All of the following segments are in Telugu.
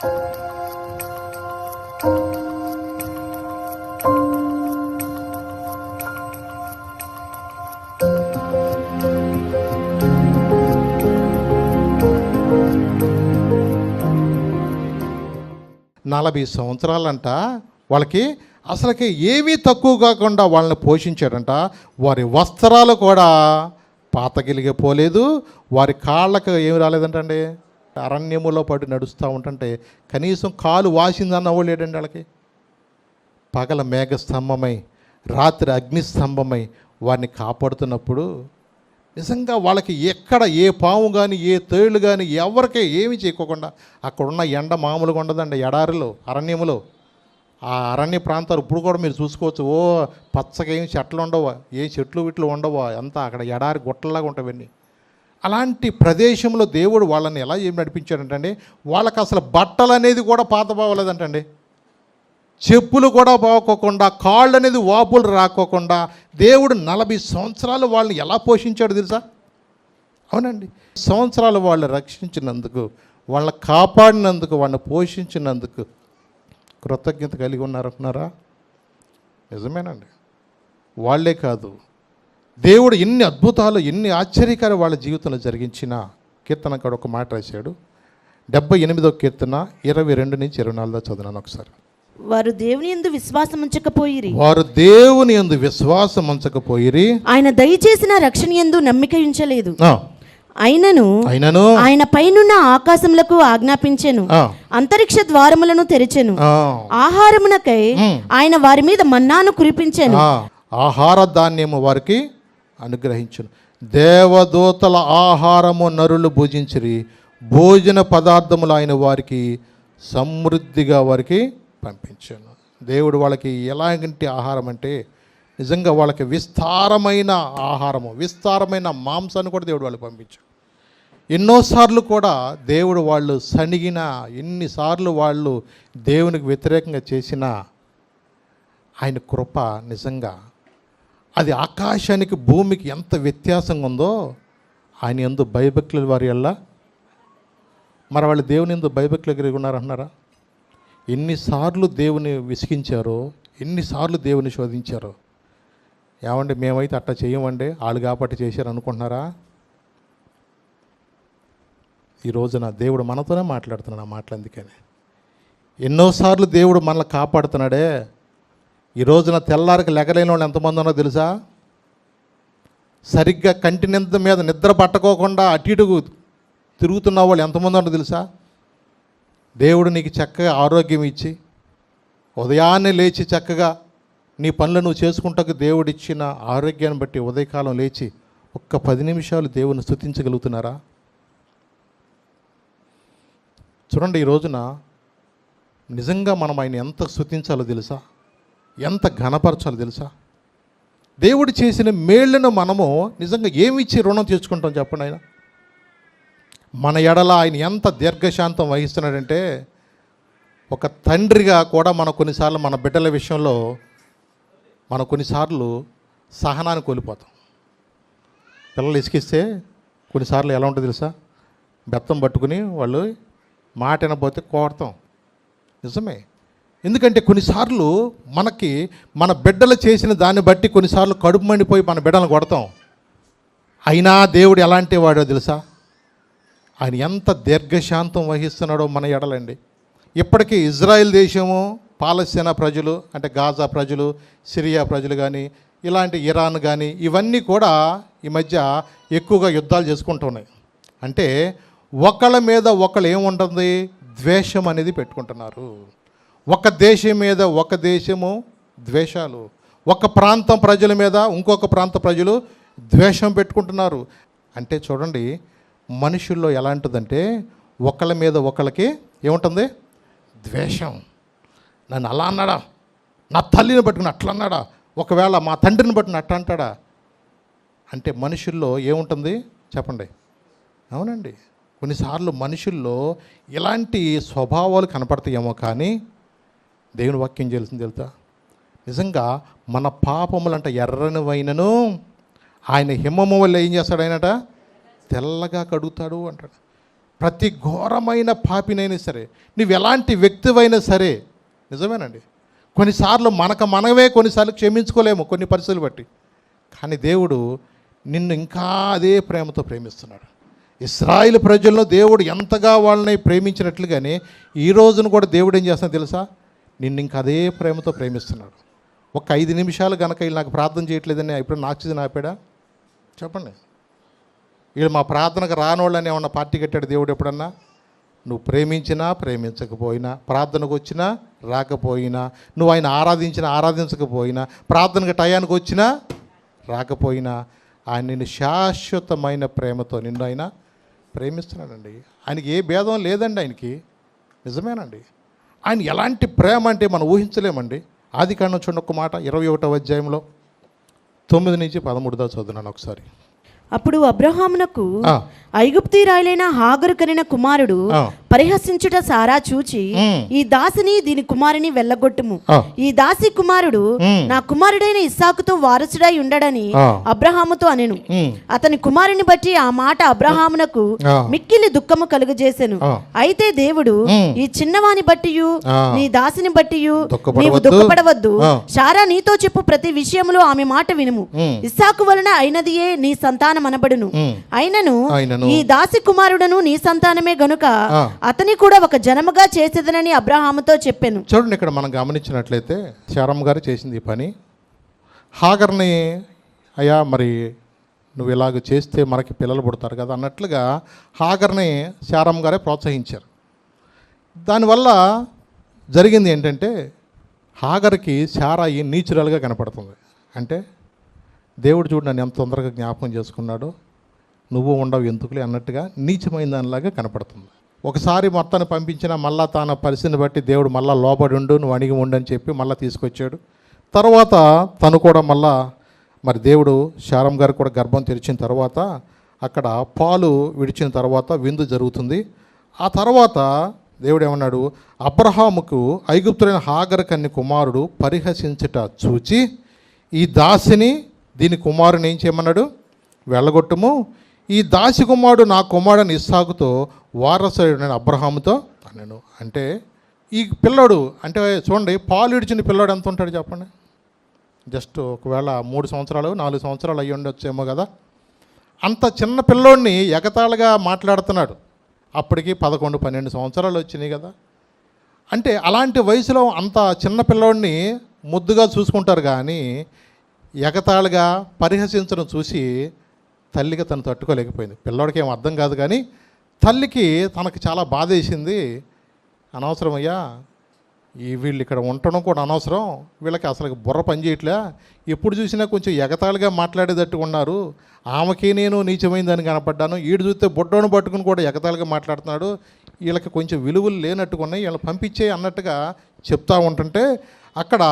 నలభై సంవత్సరాలంట వాళ్ళకి అసలుకి ఏమీ తక్కువ కాకుండా వాళ్ళని పోషించాడంట. వారి వస్త్రాలు కూడా పాతగిలిగిపోలేదు, వారి కాళ్ళకు ఏమి రాలేదంటండి. అరణ్యములో పడి నడుస్తూ ఉంటుంటే కనీసం కాలు వాసిందన్న వాళ్ళు లేడండి వాళ్ళకి. పగల మేఘస్తంభమై రాత్రి అగ్నిస్తంభమై వారిని కాపాడుతున్నప్పుడు నిజంగా వాళ్ళకి ఎక్కడ ఏ పాము కానీ ఏ తేళ్ళు కానీ ఎవరికే ఏమి చేయకోకుండా అక్కడున్న ఎండ మామూలుగా ఉండదండి. ఎడారిలో అరణ్యములో ఆ అరణ్య ప్రాంతాలు ఇప్పుడు కూడా మీరు చూసుకోవచ్చు. ఓ పచ్చగా ఏమి చెట్లు ఉండవు, ఏ చెట్లు వీట్లు ఉండవు, అంతా అక్కడ ఎడారి గుట్టలాగా ఉంటావన్నీ. అలాంటి ప్రదేశంలో దేవుడు వాళ్ళని ఎలా ఏమి నడిపించాడంటండి, వాళ్ళకి అసలు బట్టలు అనేది కూడా పాత బాగోలేదంటండి. చెప్పులు కూడా బాగోకుండా, కాళ్ళు అనేది వాపులు రాకోకుండా దేవుడు 40 సంవత్సరాలు వాళ్ళని ఎలా పోషించాడు తెలుసా? అవునండి, సంవత్సరాలు వాళ్ళు రక్షించినందుకు, వాళ్ళని కాపాడినందుకు, వాళ్ళని పోషించినందుకు కృతజ్ఞత కలిగి ఉన్నారంటున్నారా? నిజమేనండి. వాళ్ళే కాదు, దేవుడు ఎన్ని అద్భుతాలు ఎన్ని ఆశ్చర్యకాలు వాళ్ళ జీవితంలో జరిగించిన కీర్తనకాడు ఒక మాట రాశాడు. 78వ కీర్తన 22-24 చదివాను ఒకసారి. వారు దేవుని యందు విశ్వాసం ఉంచకపోయిరి, వారు దేవుని యందు విశ్వాసం ఉంచకపోయిరి, ఆయన దయచేసిన రక్షణ యందు నమ్మిక ఉంచలేదు. అయినను అయినను ఆయన పైనున్న ఆకాశములకు ఆజ్ఞాపించెను, అంతరిక్ష ద్వారములను తెరిచెను. ఆహారమునకై ఆయన వారి మీద మన్నాను కురిపించెను, ఆహార ధాన్యము వారికి అనుగ్రహించును. దేవదూతల ఆహారము నరులు భుజించిరి, భోజన పదార్థములు ఆయన వారికి సమృద్ధిగా వారికి పంపించాను. దేవుడు వాళ్ళకి ఎలాంటి ఆహారం అంటే నిజంగా వాళ్ళకి విస్తారమైన ఆహారము, విస్తారమైన మాంసాన్ని కూడా దేవుడు వాళ్ళకి పంపించాడు. ఎన్నోసార్లు కూడా దేవుడు వాళ్ళు సణిగిన, ఎన్నిసార్లు వాళ్ళు దేవునికి వ్యతిరేకంగా చేసిన ఆయన కృప నిజంగా అది ఆకాశానికి భూమికి ఎంత వ్యత్యాసంగా ఉందో ఆయన యందు భయభక్తుల వారి వల్ల. మరి వాళ్ళు దేవుని యందు భయభక్తులు కలిగి ఉన్నారంటున్నారా? ఎన్నిసార్లు దేవుని విసిగించారో, ఎన్నిసార్లు దేవుని శోధించారో. ఏమండి మేమైతే అట్లా చేయమండి, వాళ్ళు కాబట్టి చేశారు అనుకుంటున్నారా? ఈ రోజున దేవుడు మనతోనే మాట్లాడుతున్నాడు ఆ మాటలు. అందుకని ఎన్నోసార్లు దేవుడు మనల్ని కాపాడుతున్నాడే. ఈ రోజున తెల్లారికి లెగలేని వాళ్ళు ఎంతమంది ఉన్నారో తెలుసా? సరిగ్గా కంటి మీద నిద్ర పట్టుకోకుండా అటు ఇటు తిరుగుతున్న వాళ్ళు ఎంతమంది ఉన్నారో తెలుసా? దేవుడు నీకు చక్కగా ఆరోగ్యం ఇచ్చి ఉదయాన్నే లేచి చక్కగా నీ పనులు నువ్వు చేసుకుంటాకు దేవుడిచ్చిన ఆరోగ్యాన్ని బట్టి ఉదయకాలం లేచి ఒక్క 10 నిమిషాలు దేవుని స్తుతించగలుగుతున్నారా? చూడండి, ఈ రోజున నిజంగా మనం ఆయన ఎంత స్తుతించాలో తెలుసా? ఎంత ఘనపరచాలో తెలుసా? దేవుడు చేసిన మేళ్లను మనము నిజంగా ఏమిచ్చి రుణం తీర్చుకుంటాం చెప్పండి? ఆయన మన ఎడల ఆయన ఎంత దీర్ఘశాంతం వహిస్తున్నాడంటే, ఒక తండ్రిగా కూడా మనం కొన్నిసార్లు మన బిడ్డల విషయంలో మనం కొన్నిసార్లు సహనాన్ని కోల్పోతాం. పిల్లలు ఇసుకిస్తే కొన్నిసార్లు ఎలా ఉంటుంది తెలుసా? బెత్తం పట్టుకుని వాళ్ళు మాట వినకపోతే కోడతాం. నిజమే. ఎందుకంటే కొన్నిసార్లు మనకి మన బిడ్డలు చేసిన దాన్ని బట్టి కొన్నిసార్లు కడుపు మండిపోయి మన బిడ్డలను కొడతాం. అయినా దేవుడు ఎలాంటి వాడో తెలుసా? ఆయన ఎంత దీర్ఘశాంతం వహిస్తున్నాడో మన ఎడలండి. ఇప్పటికీ ఇజ్రాయెల్ దేశము, పాలస్తీనా ప్రజలు అంటే గాజా ప్రజలు, సిరియా ప్రజలు కానీ, ఇలాంటి ఇరాన్ కానీ, ఇవన్నీ కూడా ఈ మధ్య ఎక్కువగా యుద్ధాలు చేసుకుంటున్నాయి. అంటే ఒకళ్ళ మీద ఒకళ్ళు ఏముంటుంది? ద్వేషం అనేది పెట్టుకుంటున్నారు. ఒక దేశం మీద ఒక దేశము ద్వేషాలు, ఒక ప్రాంతం ప్రజల మీద ఇంకొక ప్రాంత ప్రజలు ద్వేషం పెట్టుకుంటున్నారు. అంటే చూడండి, మనుషుల్లో ఎలాంటిదంటే ఒకళ్ళ మీద ఒకళ్ళకి ఏముంటుంది? ద్వేషం. నన్ను అలా అన్నాడా, నా తల్లిని పట్టుకుని అట్లా అన్నాడా, ఒకవేళ మా తండ్రిని పట్టుకుని అట్లా అంటాడా అంటే మనుషుల్లో ఏముంటుంది చెప్పండి? అవునండి, కొన్నిసార్లు మనుషుల్లో ఇలాంటి స్వభావాలు కనపడతాయేమో, కానీ దేవుని వాక్యం చేయాల్సింది తెలుసా? నిజంగా మన పాపములంట ఎర్రనివైనను ఆయన హిమము వల్ల ఏం చేస్తాడు? ఆయనట తెల్లగా కడుగుతాడు అంటాడు. ప్రతి ఘోరమైన పాపినైనా సరే, నువ్వు ఎలాంటి వ్యక్తివైనా సరే, నిజమేనండి, కొన్నిసార్లు మనమే కొన్నిసార్లు క్షమించుకోలేము కొన్ని పరిస్థితులు బట్టి. కానీ దేవుడు నిన్ను ఇంకా అదే ప్రేమతో ప్రేమిస్తున్నాడు. ఇశ్రాయేలు ప్రజలను దేవుడు ఎంతగా వాళ్ళని ప్రేమించినట్లుగానే ఈ రోజును కూడా దేవుడు ఏం చేస్తున్నాడు తెలుసా? నిన్ను ఇంకా అదే ప్రేమతో ప్రేమిస్తున్నాడు. ఒక 5 నిమిషాలు కనుక వీళ్ళు నాకు ప్రార్థన చేయట్లేదని ఇప్పుడు ఆక్సిజన్ ఆపాడా? చెప్పండి. వీళ్ళు మా ప్రార్థనకు రానోళ్ళని ఏమన్నా పార్టీ కట్టాడు దేవుడు ఎప్పుడన్నా? నువ్వు ప్రేమించినా ప్రేమించకపోయినా, ప్రార్థనకు వచ్చినా రాకపోయినా, నువ్వు ఆయన ఆరాధించకపోయినా, ప్రార్థనకు టయానికి వచ్చినా రాకపోయినా, ఆయన నిన్ను శాశ్వతమైన ప్రేమతో నిన్ను ఆయన ప్రేమిస్తున్నాడండి. ఆయనకి ఏ భేదం లేదండి ఆయనకి. నిజమేనండి. ఆయన ఎలాంటి ప్రేమ అంటే మనం ఊహించలేమండి. ఆదికాండం చూడండి ఒక మాట, 21వ అధ్యాయంలో 9 నుంచి 13 దాకా చదువున్నాను ఒకసారి. అప్పుడు అబ్రహామునకు ఐగుప్తీరాయలైన హాగరు కనిన కుమారుడు పరిహసించుట సారా చూచి, ఈ దాసిని దీని కుమారుని వెళ్ళగొట్టుము, ఈ దాసి కుమారుడు నా కుమారుడైన ఇస్సాకుతో వారసుడై ఉండడని అబ్రహాముతో అనెను. అతని కుమారుని బట్టి ఆ మాట అబ్రహామునకు మిక్కిలి దుఃఖము కలుగజేసెను. అయితే దేవుడు, ఈ చిన్నవాని బట్టియు నీ దాసిని బట్టియు నీవు దుఃఖపడవద్దు, సారా నీతో చెప్పు ప్రతి విషయములో ఆమె మాట వినుము, ఇస్సాకు వలన అయినదియే నీ సంతానం అనబడును, అయినను ఈ దాసి కుమారుడను నీ సంతానమే గనుక అతని కూడా ఒక జనముగా చేసేదనని అబ్రహాముతో చెప్పాను. చూడండి, ఇక్కడ మనం గమనించినట్లయితే శారమ్మ గారు చేసింది ఈ పని. హాగర్ని, అయ్యా మరి నువ్వు ఇలాగ చేస్తే మనకి పిల్లలు పుడతారు కదా అన్నట్లుగా హాగర్ని శారమ్మ గారే ప్రోత్సహించారు. దానివల్ల జరిగింది ఏంటంటే హాగర్కి శారాయి నీచురల్గా కనపడుతుంది. అంటే దేవుడు చూడు నన్ను ఎంత తొందరగా జ్ఞాపకం చేసుకున్నాడో, నువ్వు ఉండవు ఎందుకులే అన్నట్టుగా నీచమైన దానిలాగా కనపడుతుంది. ఒకసారి మొత్తాన్ని పంపించినా మళ్ళా తన పరిస్థితిని బట్టి దేవుడు మళ్ళీ లోబడి ఉండు, నువ్వు అణిగి ఉండని చెప్పి మళ్ళీ తీసుకొచ్చాడు. తర్వాత తను కూడా మళ్ళా మరి దేవుడు శారమ్మ గారు కూడా గర్భం తెరిచిన తర్వాత అక్కడ పాలు విడిచిన తర్వాత విందు జరుగుతుంది. ఆ తర్వాత దేవుడు ఏమన్నాడు, అబ్రహాముకు ఐగుప్తులైన హాగరు కన్ని కుమారుడు పరిహసించుట చూచి, ఈ దాసిని దీని కుమారుని ఏం చేయమన్నాడు, వెళ్ళగొట్టుము, ఈ దాసి కుమారుడు నా కుమారుని ఇస్సాకుతో వారసుడైన అబ్రహాముతో అన్నాను. అంటే ఈ పిల్లోడు అంటే చూడండి, పాలు ఇడిచిన పిల్లోడు ఎంత ఉంటాడు చెప్పండి? జస్ట్ ఒకవేళ 3 సంవత్సరాలు 4 సంవత్సరాలు అయ్యి ఉండొచ్చేమో కదా. అంత చిన్న పిల్లోడిని ఎగతాళిగా మాట్లాడుతున్నాడు. అప్పటికి 11, 12 సంవత్సరాలు వచ్చినాయి కదా. అంటే అలాంటి వయసులో అంత చిన్న పిల్లోడిని ముద్దుగా చూసుకుంటారు, కానీ ఎగతాళిగా పరిహసించడం చూసి తల్లికి తను తట్టుకోలేకపోయింది. పిల్లోడికి ఏం అర్థం కాదు, కానీ తల్లికి తనకు చాలా బాధ వేసింది. అనవసరమయ్యా, వీళ్ళు ఇక్కడ ఉండటం కూడా అనవసరం, వీళ్ళకి అసలు బుర్ర పని చేయట్లే, ఎప్పుడు చూసినా కొంచెం ఎగతాళిగా మాట్లాడేటట్టుగా ఉన్నారు, ఆమెకి నేను నీచమైందని కనపడ్డాను, ఈడు చూస్తే బుడ్డోను పట్టుకుని కూడా ఎగతాళిగా మాట్లాడుతున్నాడు, వీళ్ళకి కొంచెం విలువలు లేనట్టుగా ఉన్నాయి, వీళ్ళని పంపించే అన్నట్టుగా చెప్తా ఉంటుంటే అక్కడ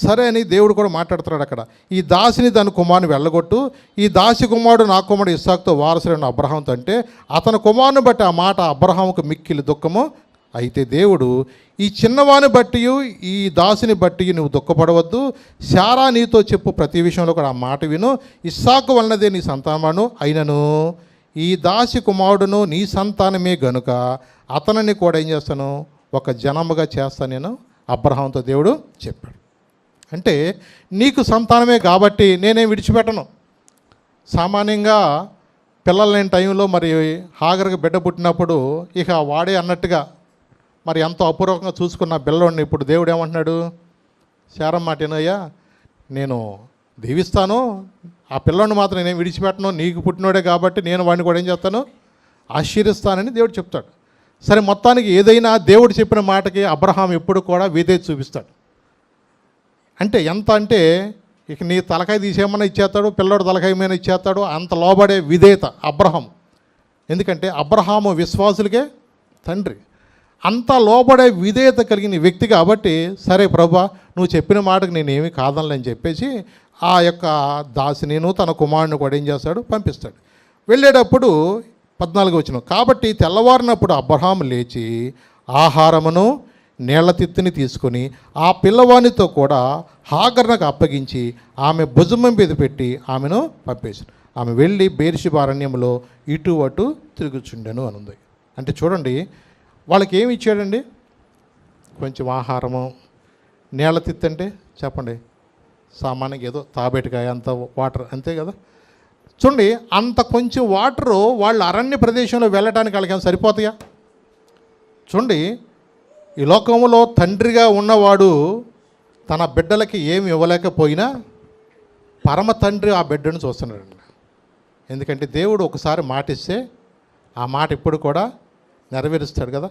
సరే అని దేవుడు కూడా మాట్లాడుతున్నాడు. అక్కడ ఈ దాసిని దాని కుమారుని వెళ్ళగొట్టు, ఈ దాసి కుమారుడు నా కుమారుడు ఇస్సాకుతో వారసుడైన అబ్రహాంతో అంటే అతని కుమారుని బట్టి ఆ మాట అబ్రహాముకు మిక్కిలి దుఃఖము. అయితే దేవుడు, ఈ చిన్నవాని బట్టి ఈ దాసిని బట్టి నువ్వు దుఃఖపడవద్దు, శారా నీతో చెప్పు ప్రతి విషయంలో కూడా ఆ మాట విను, ఇస్సాకు వలనదే నీ సంతానము అయినను ఈ దాసి కుమారుడును నీ సంతానమే గనుక అతనిని కూడా ఏం చేస్తాను, ఒక జనముగా చేస్తాను నేను అబ్రహాంతో దేవుడు చెప్పాడు. అంటే నీకు సంతానమే కాబట్టి నేనేం విడిచిపెట్టను. సామాన్యంగా పిల్లలు లేని టైంలో మరి హాగర్కి బిడ్డ పుట్టినప్పుడు ఇక వాడే అన్నట్టుగా మరి ఎంతో అపూర్వకంగా చూసుకున్న పిల్లోడిని ఇప్పుడు దేవుడు ఏమంటున్నాడు, శారమ్మ మాటేనయ్యా, నేను దీవిస్తాను, ఆ పిల్లోడిని మాత్రం నేనేం విడిచిపెట్టను, నీకు పుట్టినోడే కాబట్టి నేను వాడిని కూడా ఏం చేస్తాను, ఆశీర్వదిస్తానని దేవుడు చెప్తాడు. సరే, మొత్తానికి ఏదైనా దేవుడు చెప్పిన మాటకి అబ్రహాం ఎప్పుడు కూడా విధేయత చూపిస్తాడు. అంటే ఎంత అంటే ఇక నీ తలకాయ తీసేయమన్నా ఇచ్చేస్తాడు, పిల్లోడు తలకాయ మీద ఇచ్చేస్తాడు, అంత లోబడే విధేయత అబ్రహాం. ఎందుకంటే అబ్రహాము విశ్వాసులకే తండ్రి, అంత లోబడే విధేయత కలిగిన వ్యక్తి కాబట్టి సరే ప్రభువా నువ్వు చెప్పిన మాటకు నేనేమి కాదనలేని చెప్పేసి ఆ యొక్క దాసిని తన కుమారుని కూడా ఏం చేస్తాడు, పంపిస్తాడు. వెళ్ళేటప్పుడు 14 వచనం, కాబట్టి తెల్లవారినప్పుడు అబ్రహాము లేచి ఆహారమును నీళ్ల తిత్తిని తీసుకొని ఆ పిల్లవానితో కూడా హాగర్నకు అప్పగించి ఆమె భుజం మీద పెట్టి ఆమెను పంపేశాడు. ఆమె వెళ్ళి బేర్షెబా అరణ్యంలో ఇటు అటు తిరుగుచుండెను అనుంది. అంటే చూడండి, వాళ్ళకి ఏమి ఇచ్చాడండి? కొంచెం ఆహారము, నీళ్ళ తిత్తంటే చెప్పండి, సామాన్యంగా ఏదో తాబేటికాయ అంత వాటర్ అంతే కదా. చూడండి, అంత కొంచెం వాటరు వాళ్ళు అరణ్య ప్రదేశంలో వెళ్ళడానికి వాళ్ళకి ఏమైనా సరిపోతాయా? చూడండి, ఈ లోకంలో తండ్రిగా ఉన్నవాడు తన బిడ్డలకి ఏమి ఇవ్వలేకపోయినా పరమ తండ్రి ఆ బిడ్డను చూస్తున్నాడండి. ఎందుకంటే దేవుడు ఒకసారి మాట ఇస్తే ఆ మాట ఇప్పుడు కూడా నెరవేరుస్తాడు కదా.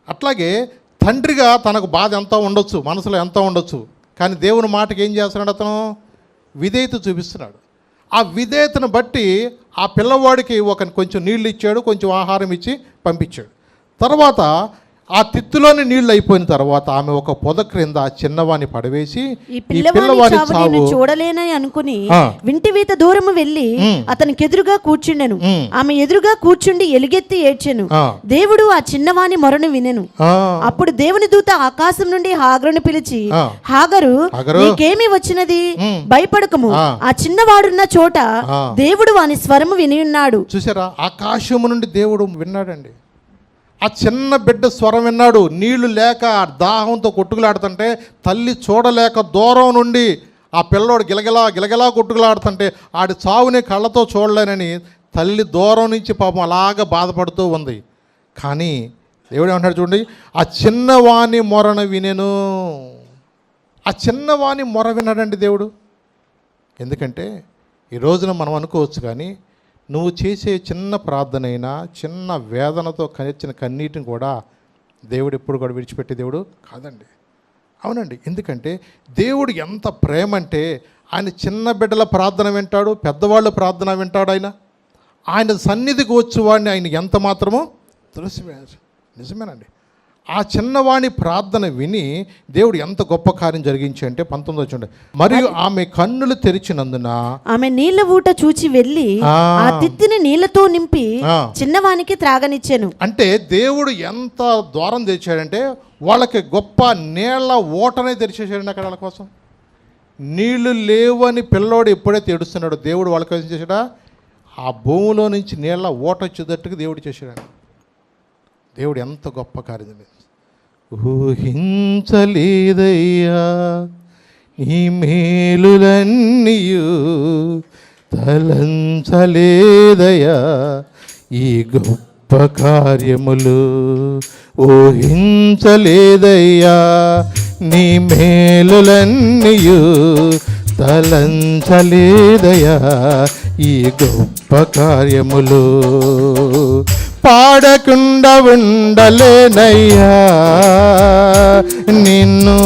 అట్లాగే తండ్రిగా తనకు బాధ ఎంత ఉండొచ్చు, మనసులో ఎంత ఉండొచ్చు, కానీ దేవుని మాటకి ఏం చేస్తున్నాడు? అతను విధేయత చూపిస్తున్నాడు. ఆ విధేయతను బట్టి ఆ పిల్లవాడికి కొంచెం నీళ్ళు ఇచ్చాడు, కొంచెం ఆహారం ఇచ్చి పంపించాడు. తర్వాత ఆ తిత్తులోని నీళ్లు అయిపోయిన తర్వాత ఆమె ఒక పొద క్రింద ఆ చిన్నవాణ్ణి పడవేసి ఈ పిల్లవాడి చావు చూడలేనని అనుకుని వింటివీత దూరము వెళ్ళి అతనికి ఎదురుగా కూర్చుండెను. ఆమె ఎదురుగా కూర్చుండి ఎలుగెత్తి ఏడ్చెను. దేవుడు ఆ చిన్నవాని మొరను వినెను. అప్పుడు దేవుని దూత ఆకాశం నుండి హాగరుని పిలిచి, హాగరు, నీకేమి వచ్చినది? భయపడకము, ఆ చిన్నవాడున్న చోట దేవుడు వాని స్వరము విని ఉన్నాడు. చూసారా, ఆకాశము నుండి దేవుడు విన్నాడండి. ఆ చిన్న బిడ్డ స్వరం విన్నాడు. నీళ్లు లేక దాహంతో కొట్టుకులాడుతుంటే తల్లి చూడలేక దూరం నుండి ఆ పిల్లోడు గిలగిలా కొట్టుకులాడుతుంటే ఆడి చావుని కళ్ళతో చూడలేనని తల్లి దూరం నుంచి పాపం అలాగ బాధపడుతూ ఉంది. కానీ దేవుడు ఏమంటాడు చూడండి, ఆ చిన్నవాని మొరను వినెను. ఆ చిన్నవాని మొర విన్నాడండి దేవుడు. ఎందుకంటే ఈ రోజున మనం అనుకోవచ్చు, కానీ నువ్వు చేసే చిన్న ప్రార్థనైనా, చిన్న వేదనతో కలిసిన కన్నీటిని కూడా దేవుడు ఎప్పుడు కూడా విడిచిపెట్టే దేవుడు కాదండి. అవునండి, ఎందుకంటే దేవుడు ఎంత ప్రేమ అంటే ఆయన చిన్న బిడ్డల ప్రార్థన వింటాడు, పెద్దవాళ్ళ ప్రార్థన వింటాడు. ఆయన సన్నిధికి వచ్చేవాడిని ఆయన ఎంత మాత్రమో తులసివేయాలి. నిజమేనండి. ఆ చిన్నవాణి ప్రార్థన విని దేవుడు ఎంత గొప్ప కార్యం జరిగించి అంటే 19 చూడండి, మరియు ఆమె కన్నులు తెరిచినందున ఆమె నీళ్ల ఊట చూచి వెళ్ళి ఆ తిత్తిని నీళ్లతో నింపి చిన్నవానికి త్రాగనిచ్చాను. అంటే దేవుడు ఎంత ద్వారం తెరిచాడంటే వాళ్ళకి గొప్ప నీళ్ల ఓటనే తెరిచేసాడండి. అక్కడ వాళ్ళ కోసం నీళ్లు లేవని పిల్లోడు ఎప్పుడైతే ఏడుస్తున్నాడో దేవుడు వాళ్ళకి ఏం చేశాడా? ఆ భూమిలో నుంచి నీళ్ల ఓట వచ్చేటట్టుగా దేవుడు చేశాడు. దేవుడు ఎంత గొప్ప కార్యం. ఊహించలేదయ్యా ఈ మేలులన్నీయు, తలంచలేదయ్యా ఈ గొప్ప కార్యములు. ఊహించలేదయ్యా నీ మేలులన్నీయు, తలంచలేదయ్యా ఈ గొప్ప కార్యములు. పాడకుండా ఉండలేనయ్యా నిన్ను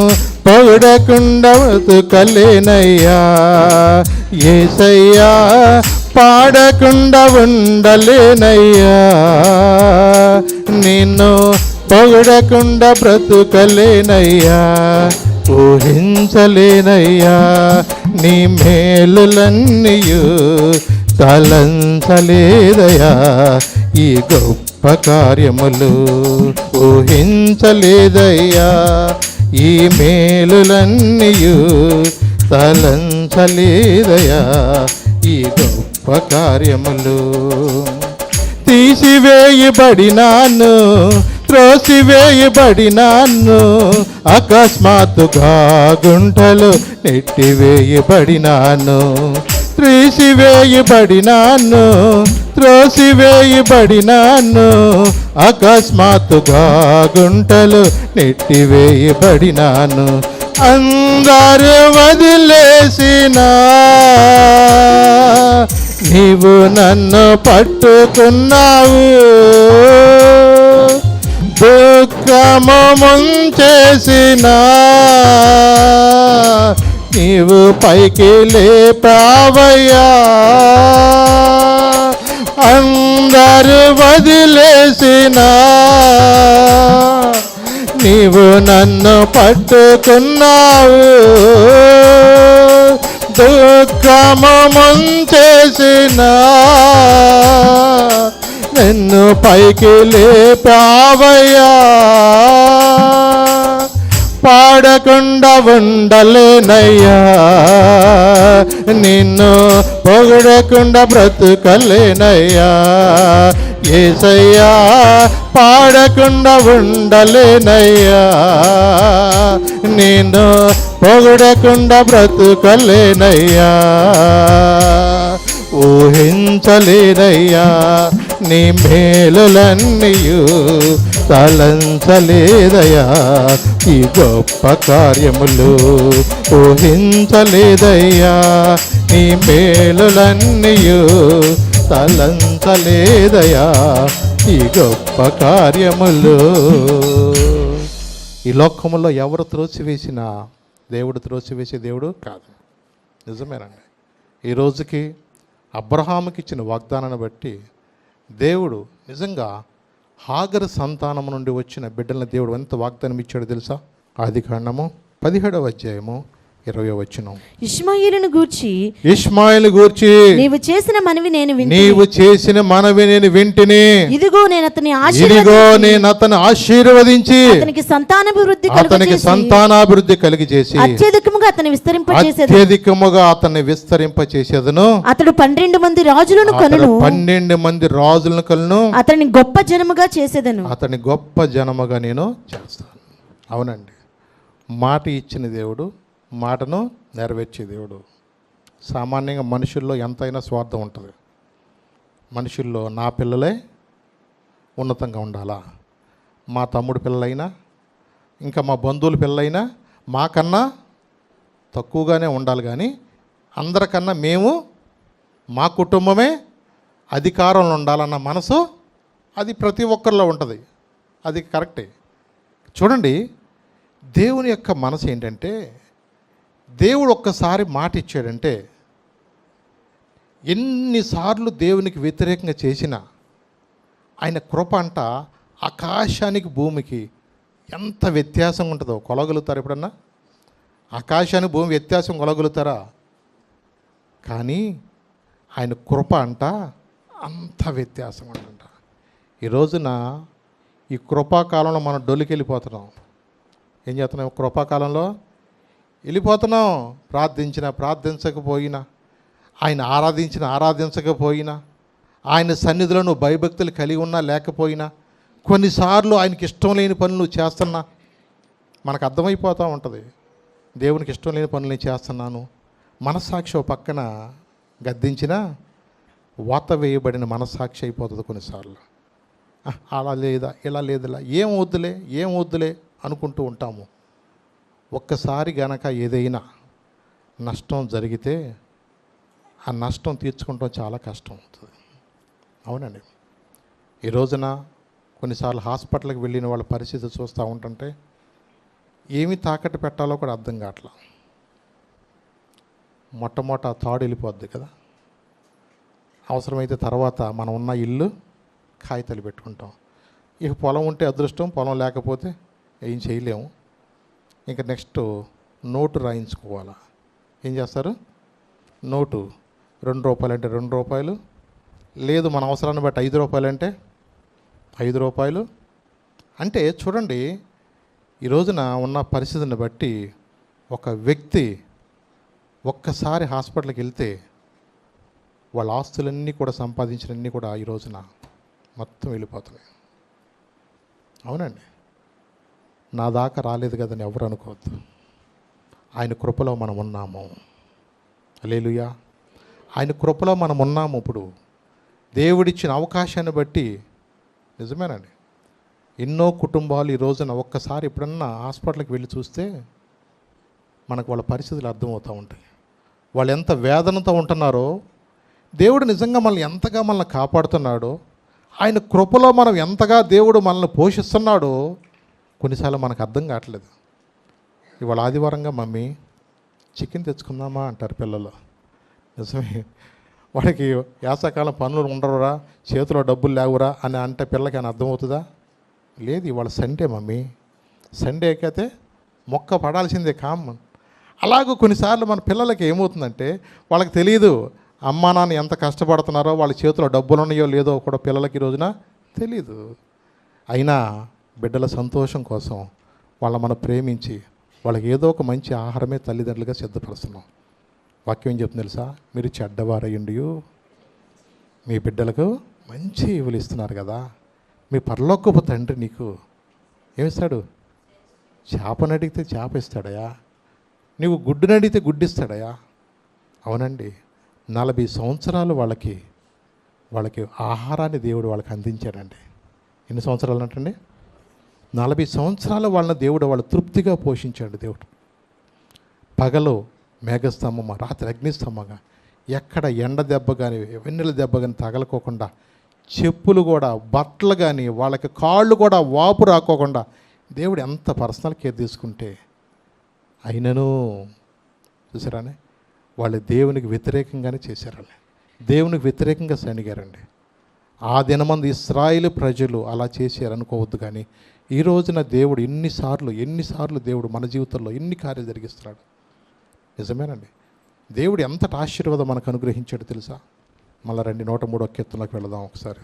పొగడకుండా బతుకలేనయ్యా యేసయ్యా. పాడకుండా ఉండలేనయ్యా నిన్ను పొగడకుండా బ్రతుకలేనయ్యా. ఊహించలేనయ్యా నీ మేలులన్నీయు, తలంచలేదయా ఈ గొప్ప కార్యములు. ఊహించలేదయ్యా ఈ మేలులన్నీయు, తలంచలేదయా ఈ గొప్ప కార్యములు. తీసివేయబడినాను, త్రోసివేయబడినాను, అకస్మాత్తుగా గుంటలు నెట్టివేయబడినాను. తీసివేయబడినాను, త్రోసివేయబడినాను, అకస్మాత్తుగా గుంటలు నెట్టివేయబడినాను. అందరూ వదిలేసినా నీవు నన్ను పట్టుకున్నావు. దుఃఖము ముంచేసినా నీవు పైకి లేపావయ్యా. అందరూ వదిలేసినా నీవు నన్ను పట్టుకున్నావు. దుఃఖము ముంచేసినా నిన్ను పైకి లేపావయ్యా. పాడకుండా ఉండలేనయ్యా నిన్ను పొగడకుండా బ్రతుకలేనయ్యా, యేసయ్యా పాడకుండా ఉండలేనయ్యా, నిన్ను పొగడకుండా బ్రతుకలేనయ్యా, ఊహించలేనయ్యా నీ మేలులన్నీయు, తలంచలేదయ్యా ఈ గొప్ప కార్యములు, ఊహించలేదయ్యా నీ మేలులన్నీయు, తలంచలేదయ్యా ఈ గొప్ప కార్యములు. ఈ లోకములో ఎవరు త్రోసివేసినా దేవుడు త్రోసివేసే దేవుడు కాదు. నిజమేనండి. ఈ రోజుకి అబ్రహాముకి ఇచ్చిన వాగ్దానాన్ని బట్టి దేవుడు నిజంగా హాగరు సంతానం నుండి వచ్చిన బిడ్డలను దేవుడు ఎంత వాగ్దానం ఇచ్చాడో తెలుసా? ఆదికాండము 17వ అధ్యాయము 20వ వచనం. ఇష్మాయేలును గూర్చి నీవు చేసిన మనవి నేను వింటిని, ఇదిగో నేను అతన్ని ఆశీర్వదించి అతనికి సంతానాభివృద్ధి కలిగి చేసి అత్యధికముగా అతన్ని విస్తరింపచేసేదను. అతడు 12 మంది రాజులను కలను అతని గొప్ప జనముగా చేసేదను. అతని గొప్ప జనముగా నేను చేస్తాను. అవునండి, మాట ఇచ్చిన దేవుడు, మాటను నెరవేర్చే దేవుడు. సామాన్యంగా మనుషుల్లో ఎంతైనా స్వార్థం ఉంటుంది. మనుషుల్లో నా పిల్లలే ఉన్నతంగా ఉండాలా, మా తమ్ముడు పిల్లలైనా ఇంకా మా బంధువుల పిల్లలైనా మాకన్నా తక్కువగానే ఉండాలి, కానీ అందరికన్నా మేము మా కుటుంబమే అధికారంలో ఉండాలన్న మనసు అది ప్రతి ఒక్కరిలో ఉంటుంది. అది కరెక్టే. చూడండి, దేవుని యొక్క మనసు ఏంటంటే, దేవుడు ఒక్కసారి మాట ఇచ్చాడంటే ఎన్నిసార్లు దేవునికి వ్యతిరేకంగా చేసినా ఆయన కృప అంట ఆకాశానికి భూమికి ఎంత వ్యత్యాసం ఉంటుందో కొలగలుగుతారు ఎప్పుడన్నా? ఆకాశానికి భూమి వ్యత్యాసం కొలగలుగుతారా? కానీ ఆయన కృప అంట అంత వ్యత్యాసం అంట. ఈ రోజున ఈ కృపాకాలంలో మనం డొలికి వెళ్ళిపోతున్నాం. ఏం చేస్తున్నాం? కృపాకాలంలో వెళ్ళిపోతున్నాం. ప్రార్థించకపోయినా, ఆయన ఆరాధించకపోయినా, ఆయన సన్నిధిలో నువ్వు భయభక్తులు కలిగి ఉన్నా లేకపోయినా, కొన్నిసార్లు ఆయనకి ఇష్టం లేని పనులు నువ్వు చేస్తున్నా మనకు అర్థమైపోతూ ఉంటుంది. దేవునికి ఇష్టం లేని పనులు నేను చేస్తున్నాను. మనస్సాక్షి ఒక పక్కన గద్దించినా వాత వేయబడిన మనస్సాక్షి అయిపోతుంది కొన్నిసార్లు. అలా లేదా, ఇలా లేదులా, ఏం వద్దులే అనుకుంటూ ఉంటాము. ఒక్కసారి గనక ఏదైనా నష్టం జరిగితే ఆ నష్టం తీర్చుకుంటాం చాలా కష్టం అవుతుంది. అవునండి, ఈ రోజున కొన్నిసార్లు హాస్పిటల్కి వెళ్ళిన వాళ్ళ పరిస్థితి చూస్తూ ఉంటుంటే ఏమి తాకట్టు పెట్టాలో కూడా అర్థం కావట్లా. మొట్టమొదట తాడు వెళ్ళిపోద్ది కదా, అవసరమైతే తర్వాత మనం ఉన్న ఇల్లు కాగితాలు పెట్టుకుంటాం. ఇక పొలం ఉంటే అదృష్టం, పొలం లేకపోతే ఏం చేయలేము. ఇంకా నెక్స్ట్ నోటు రాయించుకోవాలా. ఏం చేస్తారు? నోటు ₹2 అంటే ₹2, లేదు మన అవసరాన్ని బట్టి ₹5 అంటే ₹5. అంటే చూడండి, ఈ రోజున ఉన్న పరిస్థితిని బట్టి ఒక వ్యక్తి ఒక్కసారి హాస్పిటల్కి వెళ్తే వాళ్ళ ఆస్తులన్నీ కూడా సంపాదించినన్నీ కూడా ఈ రోజున మొత్తం వెళ్ళిపోతున్నాయి. అవునండి, నా దాకా రాలేదు కదని ఎవరు అనుకోవద్దు. ఆయన కృపలో మనం ఉన్నాము. హల్లెలూయా. ఆయన కృపలో మనం ఉన్నాము. ఇప్పుడు దేవుడిచ్చిన అవకాశాన్ని బట్టి నిజమేనండి, ఎన్నో కుటుంబాలు ఈ రోజున ఒక్కసారి ఎప్పుడన్నా హాస్పిటల్కి వెళ్ళి చూస్తే మనకు వాళ్ళ పరిస్థితులు అర్థమవుతూ ఉంటాయి. వాళ్ళు ఎంత వేదనతో ఉంటున్నారో, దేవుడు నిజంగా మనల్ని ఎంతగా మనల్ని కాపాడుతున్నాడో, ఆయన కృపలో మనం ఎంతగా దేవుడు మనల్ని పోషిస్తున్నాడో కొన్నిసార్లు మనకు అర్థం కావట్లేదు. ఇవాళ ఆదివారంగా మమ్మీ చికెన్ తెచ్చుకుందామా అంటారు పిల్లలు. నిజమే, వాడికి వేసవకాలం పనులు ఉండరురా, చేతిలో డబ్బులు లేవురా అని అంటే పిల్లకి అని అర్థమవుతుందా? లేదు, ఇవాళ సండే మమ్మీ, సండే అయితే మొక్క పడాల్సిందే కామన్. అలాగూ కొన్నిసార్లు మన పిల్లలకి ఏమవుతుందంటే వాళ్ళకి తెలియదు అమ్మా నాన్న ఎంత కష్టపడుతున్నారో, వాళ్ళ చేతిలో డబ్బులు ఉన్నాయో లేదో కూడా పిల్లలకి ఈ రోజున తెలీదు. అయినా బిడ్డల సంతోషం కోసం వాళ్ళ మనం ప్రేమించి వాళ్ళకి ఏదో ఒక మంచి ఆహారమే తల్లిదండ్రులుగా సిద్ధపరుస్తున్నాం. వాక్యం ఏం చెప్తుంది తెలుసా? మీరు చెడ్డవారయ్యుండి మీ బిడ్డలకు మంచి ఈవులు ఇస్తున్నారు కదా, మీ పరలోకపు తండ్రి నీకు ఏమిస్తాడు? చేపను అడిగితే చేప ఇస్తాడయా, నీవు గుడ్డును అడిగితే గుడ్డు ఇస్తాడయా. అవునండి, 40 సంవత్సరాలు వాళ్ళకి ఆహారాన్ని దేవుడు వాళ్ళకి అందించాడండి. ఎన్ని సంవత్సరాలు అంటండి? 40 సంవత్సరాలు వాళ్ళని దేవుడు వాళ్ళు తృప్తిగా పోషించాడు. దేవుడు పగలు మేఘస్తంభమా, రాత్రి అగ్నిస్తంభంగా, ఎక్కడ ఎండ దెబ్బ కానీ వెన్నెల దెబ్బ కానీ తగలకోకుండా, చెప్పులు కూడా, బట్టలు కానీ, వాళ్ళకి కాళ్ళు కూడా వాపు రాకోకుండా దేవుడు ఎంత పర్సనల్ కేర్ తీసుకుంటే అయినను చూసారానే వాళ్ళు దేవునికి వ్యతిరేకంగానే చేశారు. దేవునికి వ్యతిరేకంగా సనిగారండి. ఆ దినమంది ఇశ్రాయేలు ప్రజలు అలా చేశారు అనుకోవద్దు. కానీ ఈ రోజున దేవుడు ఎన్నిసార్లు దేవుడు మన జీవితంలో ఎన్ని కార్యాలు జరిగిస్తున్నాడు. నిజమేనండి. దేవుడు ఎంతటి ఆశీర్వాదం మనకు అనుగ్రహించాడు తెలుసా? మళ్ళీ రండి 103వ కీర్తనలోకి వెళదాం. ఒకసారి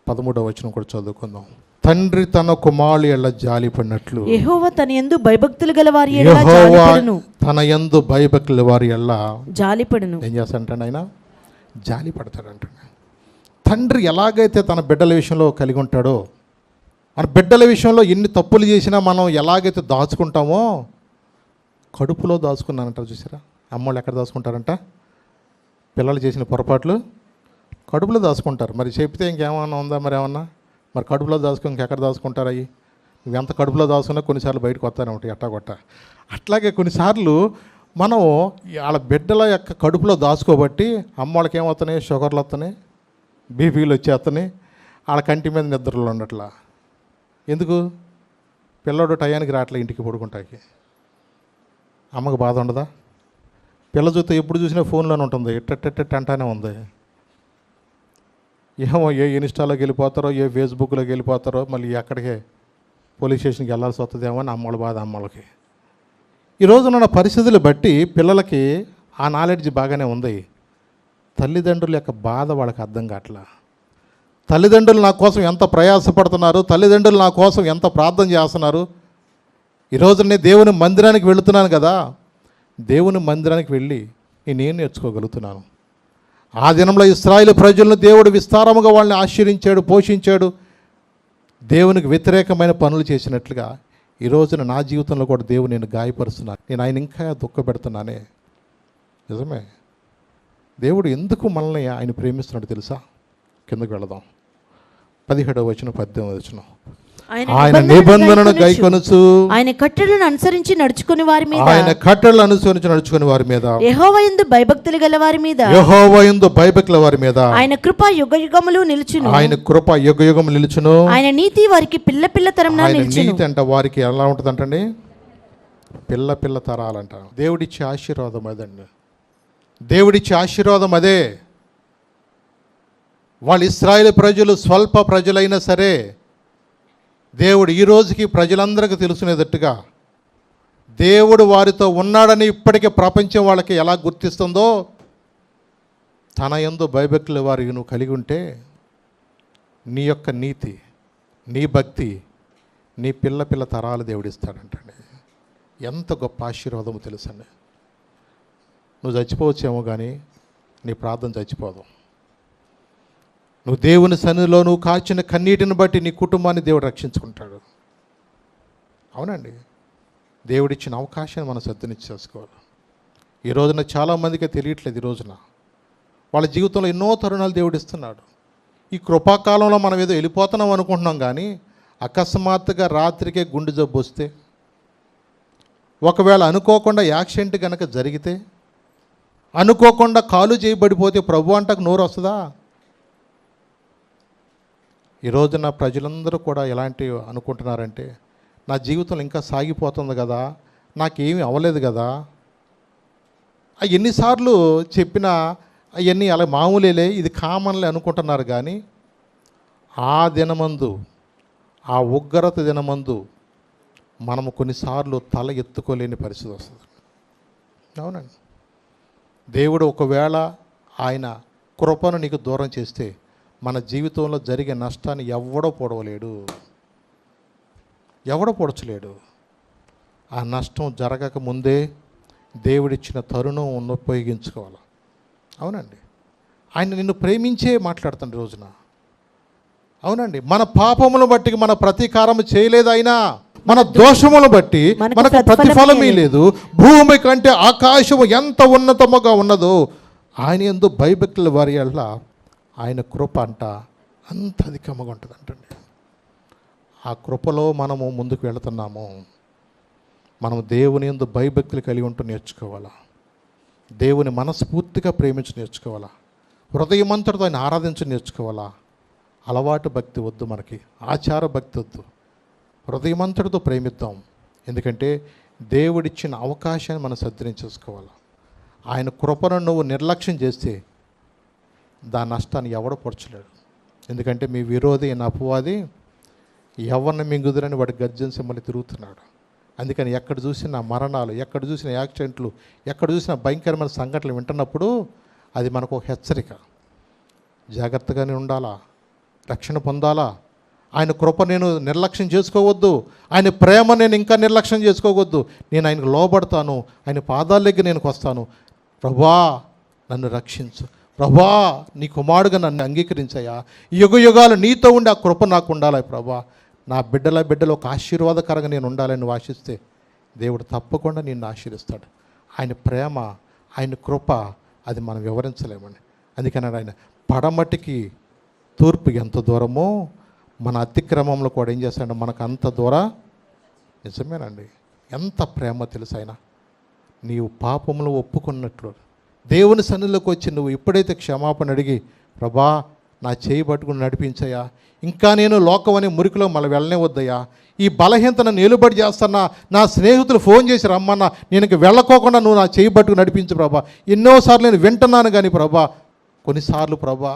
13వ వచనం కూడా చదువుకుందాం. తండ్రి తన కుమారుని ఎడల జాలిపడినట్లు యెహోవా తన యందు భయభక్తులు గల వారి ఎడల జాలిపడును. ఏం చేస్తాడంటే ఆయన జాలి పడతాడంట. తండ్రి ఎలాగైతే తన బిడ్డల విషయంలో కలిగి ఉంటాడో, మన బిడ్డల విషయంలో ఎన్ని తప్పులు చేసినా మనం ఎలాగైతే దాచుకుంటామో, కడుపులో దాచుకున్నానంటారు చూసారా? అమ్మోళ్ళు ఎక్కడ దాచుకుంటారంట? పిల్లలు చేసిన పొరపాట్లు కడుపులో దాచుకుంటారు. మరి చెప్తే ఇంకేమన్నా ఉందా? మరి కడుపులో దాచుకుని ఇంకెక్కడ దాచుకుంటారు? అవి నువ్వు ఎంత కడుపులో దాచుకున్నా కొన్నిసార్లు బయటకు వస్తానే ఉంటాయి ఎట్టాగొట్ట. అట్లాగే కొన్నిసార్లు మనం వాళ్ళ బిడ్డల యొక్క కడుపులో దాచుకోబట్టి అమ్మోళ్ళకి ఏమవుతున్నాయి? షుగర్లు వస్తున్నాయి, బీపీలు వచ్చేస్తున్నాయి, వాళ్ళ కంటి మీద నిద్రలు ఉండట్లా. ఎందుకు? పిల్లడు టయానికి రావట్లే ఇంటికి పడుకుంటాకి. అమ్మకు బాధ ఉండదా? పిల్ల చూస్తే ఎప్పుడు చూసినా ఫోన్లోనే ఉంటుంది, ఎట్టెట్టెట్ట అంటానే ఉంది. ఏమో ఏ ఇన్స్టాలోకి వెళ్ళిపోతారో, ఏ ఫేస్బుక్లోకి వెళ్ళిపోతారో, మళ్ళీ ఎక్కడికే పోలీస్ స్టేషన్కి వెళ్ళాల్సి వస్తుందేమో అని అమ్మల బాధ అమ్మలకి. ఈరోజున్న పరిస్థితులు బట్టి పిల్లలకి ఆ నాలెడ్జ్ బాగానే ఉంది. తల్లిదండ్రుల యొక్క బాధ వాళ్ళకి అర్థం కావట్లా. తల్లిదండ్రులు నా కోసం ఎంత ప్రయాసపడుతున్నారు, తల్లిదండ్రులు నా కోసం ఎంత ప్రార్థన చేస్తున్నారు. ఈరోజు నేను దేవుని మందిరానికి వెళుతున్నాను కదా, దేవుని మందిరానికి వెళ్ళి నేనేం నేర్చుకోగలుగుతున్నాను? ఆ దినంలో ఇశ్రాయేలు ప్రజలను దేవుడు విస్తారముగా వాళ్ళని ఆశీర్వించాడు, పోషించాడు. దేవునికి వ్యతిరేకమైన పనులు చేసినట్లుగా ఈ రోజున నా జీవితంలో కూడా దేవుడు నేను గాయపరుస్తున్నాను, నేను ఆయన ఇంకా దుఃఖపెడుతున్నానే. నిజమే. దేవుడు ఎందుకు మనల్ని ఆయన ప్రేమిస్తున్నాడు తెలుసా? కిందకు వెళదాం. 17వ వచనం 18వ వచనం. ఆయన నిబంధనను గైకొనుచు ఆయన కట్టడలను అనుసరించి నడుచుకుని వారి మీద యెహోవా యందు భయభక్తులు గల వారి మీద ఆయన కృప యుగయుగములు నిలుచును. ఆయన నీతి వారికి పిల్ల పిల్ల తరమున నిలుచును. నీతి అంట వారికి ఎలా ఉంటుందంటండి? పిల్ల పిల్ల తరాలంట. దేవుడిచ్చే ఆశీర్వాదం అదండి. దేవుడిచ్చే ఆశీర్వాదం అదే. వాళ్ళు ఇశ్రాయేలు ప్రజలు స్వల్ప ప్రజలైనా సరే దేవుడు ఈ రోజుకి ప్రజలందరికీ తెలుసునేటట్టుగా దేవుడు వారితో ఉన్నాడని ఇప్పటికే ప్రపంచం వాళ్ళకి ఎలా గుర్తిస్తుందో, తన యందు భయభక్తులు వారికి నువ్వు కలిగి ఉంటే నీ యొక్క నీతి, నీ భక్తి, నీ పిల్ల పిల్ల తరాలు దేవుడిస్తాడంటండి. ఎంత గొప్ప ఆశీర్వాదము తెలుసండి. నువ్వు చచ్చిపోవచ్చేమో కానీ నీ ప్రార్థన చచ్చిపోదు. నువ్వు దేవుని సన్నిధిలో నువ్వు కాచిన కన్నీటిని బట్టి నీ కుటుంబాన్ని దేవుడు రక్షించుకుంటాడు. అవునండి. దేవుడిచ్చిన అవకాశాన్ని మనం సద్వినియోగం చేసుకోవాలి. ఈ రోజున చాలామందికి తెలియట్లేదు. ఈ రోజున వాళ్ళ జీవితంలో ఎన్నో తరుణాలు దేవుడు ఇస్తున్నాడు. ఈ కృపాకాలంలో మనం ఏదో వెళ్ళిపోతున్నాం అనుకుంటున్నాం కానీ అకస్మాత్తుగా రాత్రికే గుండె జబ్బు వస్తే, ఒకవేళ అనుకోకుండా యాక్సిడెంట్ కనుక జరిగితే, అనుకోకుండా కాలు చేయబడిపోతే ప్రభు అంటకు నోరు వస్తుందా? ఈ రోజున ప్రజలందరూ కూడా ఎలాంటి అనుకుంటున్నారంటే, నా జీవితంలో ఇంకా సాగిపోతుంది కదా, నాకేమీ అవ్వలేదు కదా, ఎన్నిసార్లు చెప్పినా అవన్నీ అలా మామూలేలే, ఇది కామన్లే అనుకుంటున్నారు. కానీ ఆ దినమందు, ఆ ఉగ్రత దినమందు మనము కొన్నిసార్లు తల ఎత్తుకోలేని పరిస్థితి వస్తుంది. అవునండి. దేవుడు ఒకవేళ ఆయన కృపను నీకు దూరం చేస్తే మన జీవితంలో జరిగే నష్టాన్ని ఎవడో పొడవలేడు. ఆ నష్టం జరగక ముందే దేవుడిచ్చిన తరుణం ఉపయోగించుకోవాలి. అవునండి, ఆయన నిన్ను ప్రేమించే మాట్లాడుతున్న రోజున. అవునండి, మన పాపములను బట్టి మన ప్రతీకారం చేయలేదు ఆయన, మన దోషములను బట్టి మనకు ప్రతిఫలమే లేదు. భూమి కంటే ఆకాశము ఎంత ఉన్నతముగా ఉన్నదో ఆయన యందు భయభక్తుల వారి వల్ల ఆయన కృప అంట అంత అధికముగా ఉంటుంది అంటండి. ఆ కృపలో మనము ముందుకు వెళుతున్నాము. మనం దేవుని యందు భయభక్తులు కలిగి ఉంటూ నేర్చుకోవాలా. దేవుని మనస్ఫూర్తిగా ప్రేమించి నేర్చుకోవాలా. హృదయమంతటితో ఆయన ఆరాధించి నేర్చుకోవాలా. అలవాటు భక్తి వద్దు, మనకి ఆచార భక్తి వద్దు. హృదయమంతటితో ప్రేమిద్దాం. ఎందుకంటే దేవుడిచ్చిన అవకాశాన్ని మనం సద్వినియోగం చేసుకోవాలి. ఆయన కృపను నువ్వు నిర్లక్ష్యం చేస్తే దాని నష్టాన్ని ఎవడ పొరచలేడు. ఎందుకంటే మీ విరోధి అయిన అపవాది ఎవరిని మింగుదురని వాడి గర్జన సింహలు తిరుగుతున్నాడు. అందుకని ఎక్కడ చూసిన మరణాలు, ఎక్కడ చూసిన యాక్సిడెంట్లు, ఎక్కడ చూసిన భయంకరమైన సంఘటనలు వింటున్నప్పుడు అది మనకు ఒక హెచ్చరిక. జాగ్రత్తగానే ఉండాలా, రక్షణ పొందాలా. ఆయన కృప నేను నిర్లక్ష్యం చేసుకోవద్దు, ఆయన ప్రేమ నేను ఇంకా నిర్లక్ష్యం చేసుకోవద్దు. నేను ఆయనకు లోబడతాను, ఆయన పాదాల దగ్గర నేను వస్తాను. ప్రభా నన్ను రక్షించు, ప్రభా నీ కుమారుడుగా నన్ను అంగీకరించాయా, యుగ యుగాలు నీతో ఉండి ఆ కృప నాకు ఉండాలి. ప్రభా నా బిడ్డలు ఒక ఆశీర్వాదకరంగా నేను ఉండాలని ఆశిస్తే దేవుడు తప్పకుండా నిన్ను ఆశీర్వదిస్తాడు. ఆయన ప్రేమ, ఆయన కృప అది మనం వివరించలేమండి. అందుకని ఆయన పడమటికి తూర్పు ఎంత దూరమో మన అతిక్రమంలో కూడా ఏం చేస్తాడు, మనకు అంత దూరం. నిజమేనండి, ఎంత ప్రేమ తెలుసు ఆయన. నీవు పాపములు ఒప్పుకున్నట్లు దేవుని సన్నిధిలోకి వచ్చి నువ్వు ఎప్పుడైతే క్షమాపణ అడిగి, ప్రభా నా చేయి పట్టుకుని నడిపించయ్యా, ఇంకా నేను లోకం అనే మురికిలో మళ్ళీ వెళ్ళనే వద్దయ్యా, ఈ బలహీనతను నిలుబడి చేస్తున్నా, నా స్నేహితులు ఫోన్ చేసి రమ్మన్నా నేను ఇంక వెళ్ళకోకుండా నువ్వు నా చేయి పట్టుకుని నడిపించు ప్రభా. ఎన్నోసార్లు నేను వింటున్నాను కానీ ప్రభా, కొన్నిసార్లు ప్రభా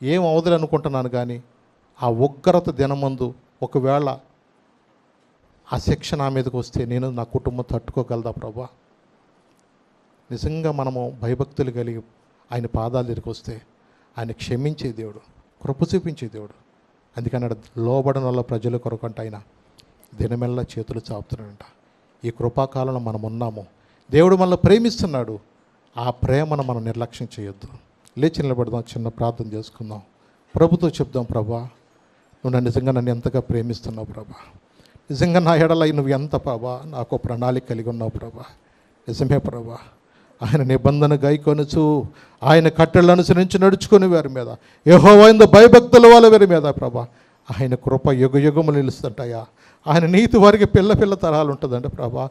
ఏం అవదులు అనుకుంటున్నాను కానీ ఆ ఉగ్రత దినమందు ఒకవేళ ఆ శిక్ష నా మీదకి వస్తే నేను నా కుటుంబం తట్టుకోగలదా ప్రభా. నిజంగా మనము భయభక్తులు కలిగి ఆయన పాదాల దగ్గరికి వస్తే ఆయన క్షమించే దేవుడు, కృప చూపించే దేవుడు. అందుకని లోబడిన వాళ్ళ ప్రజల కొరకంట ఆయన దినమెల్లా చేతులు చాపుతున్నాడంట. ఈ కృపాకాలంలో మనం ఉన్నాము, దేవుడు మనల్ని ప్రేమిస్తున్నాడు. ఆ ప్రేమను మనం నిర్లక్ష్యం చేయొద్దు. లేచి నిలబడదాం, చిన్న ప్రార్థన చేసుకుందాం. ప్రభుతో చెప్దాం, ప్రభా నువ్వు నిజంగా నన్ను ఎంతగా ప్రేమిస్తున్నావు ప్రభా, నిజంగా నా ఎడల నువ్వు ఎంత ప్రభా నాకు ప్రణాళిక కలిగి ఉన్నావు ప్రభా. నిజమే ప్రభా, ఆయన నిబంధన గైకొనుచు ఆయన కట్టెలను అనుసరించి నడుచుకుని వారి మీద, యెహోవా భయభక్తుల వాళ్ళ వారి మీద ప్రభా ఆయన కృప యుగ యుగములు నిలుస్తుంటాయా. ఆయన నీతి వారికి పిల్ల తరాలు ఉంటుందంట ప్రభా.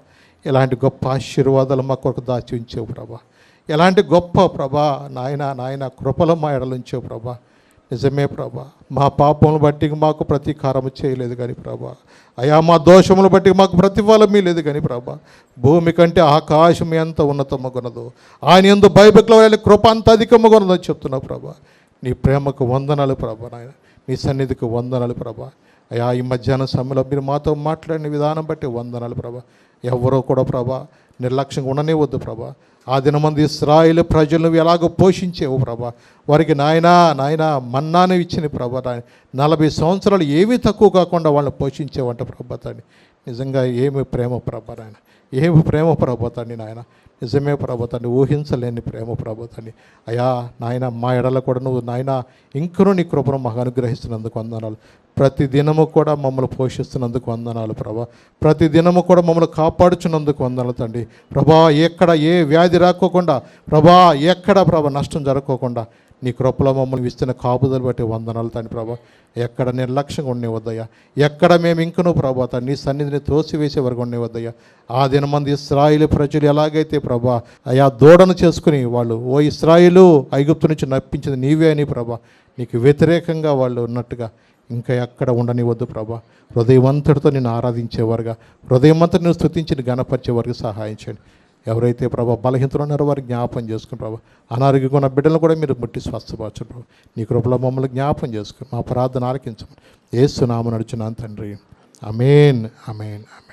ఇలాంటి గొప్ప ఆశీర్వాదాలు మా కొరకు దాచి ఉంచావు ప్రభా. ఎలాంటి గొప్ప ప్రభా నాయన కృపలో మా ఎడలు ఉంచావు ప్రభా. నిజమే ప్రభా, మా పాపములు బట్టి మాకు ప్రతీకారం చేయలేదు కానీ ప్రభా, అయా మా దోషములు బట్టి మాకు ప్రతిఫలమే లేదు కానీ ప్రభా, భూమి కంటే ఆకాశం ఎంత ఉన్నతమగున్నదో ఆయన యందు భయభక్తుల కృప అంత అధికముగా ఉన్నదని చెప్తున్నావు ప్రభా. నీ ప్రేమకు వందనాలు ప్రభా, నాయన నీ సన్నిధికి వందనాలు ప్రభా. అయా ఈ మధ్యాహ్న సమయంలో మీరు మాతో మాట్లాడిన విధానం బట్టి వందనాలు ప్రభా. ఎవరో కూడా ప్రభా నిర్లక్ష్యంగా ఉండనివద్దు ప్రభా. ఆ దినమంది ఇశ్రాయేలు ప్రజలను ఎలాగో పోషించేవు ప్రభా. వారికి నాయన మన్నాను ఇచ్చిన ప్రభా. 40 సంవత్సరాలు ఏమీ తక్కువ కాకుండా వాళ్ళని పోషించేవంట ప్రభా. తండ్రి నిజంగా ఏమి ప్రేమ ప్రభా నాయన, ఏమి ప్రేమ ప్రభా తండ్రి నాయన. నిజమే ప్రభా తండ్రి, ఊహించలేని ప్రేమ ప్రభా తండ్రి. అయా నాయన మా ఎడల కూడా నువ్వు నాయన ఇంకనూ నీ కృపను మాకు అనుగ్రహిస్తున్నందుకు వందనాలు. ప్రతి దినము కూడా మమ్మల్ని పోషిస్తున్నందుకు వందనాలు ప్రభా. ప్రతి దినము కూడా మమ్మల్ని కాపాడుచున్నందుకు వందనాలు తండ్రి. ప్రభా ఎక్కడ ఏ వ్యాధి రాకోకుండా ప్రభా, ఎక్కడ ప్రభా నష్టం జరగకోకుండా నీ కృపలో మమ్మల్ని ఇస్తున్న కాపుదలు బట్టి వందనాలు తండ్రి ప్రభా. ఎక్కడ నిర్లక్ష్యంగా ఉండేవద్దయ్యా, ఎక్కడ మేము ఇంకనూ ప్రభా నీ సన్నిధిని తోసివేసే వరకు ఉండేవద్దయ్యా. ఆ దినమంది ఇశ్రాయేలు ప్రజలు ఎలాగైతే ప్రభా అయా దూడను చేసుకుని వాళ్ళు, ఓ ఇశ్రాయేలు ఐగుప్తు నుంచి నప్పించింది నీవే అని ప్రభా, నీకు వ్యతిరేకంగా వాళ్ళు ఉన్నట్టుగా ఇంకా ఎక్కడ ఉండనివద్దు ప్రభా. హృదయవంతుడితో నిన్ను ఆరాధించేవారుగా, హృదయవంతుడు నిన్ను స్తుతించి ఘనపరిచేవారికి సహాయం చేయండి. ఎవరైతే ప్రభా బలహీనతలు ఉన్నారో వారికి జ్ఞాపం చేసుకుని ప్రభా, అనారోగ్యంగా ఉన్న బిడ్డలను కూడా మీరు ముట్టి స్వస్థపరచు ప్రభా. నీ కృపలో మమ్మల్ని జ్ఞాపం చేసుకుని మా ప్రార్థన ఆలకించమని యేసు నామమున నడుచున్నాను తండ్రి. ఆమేన్ ఆమేన్ ఆమేన్.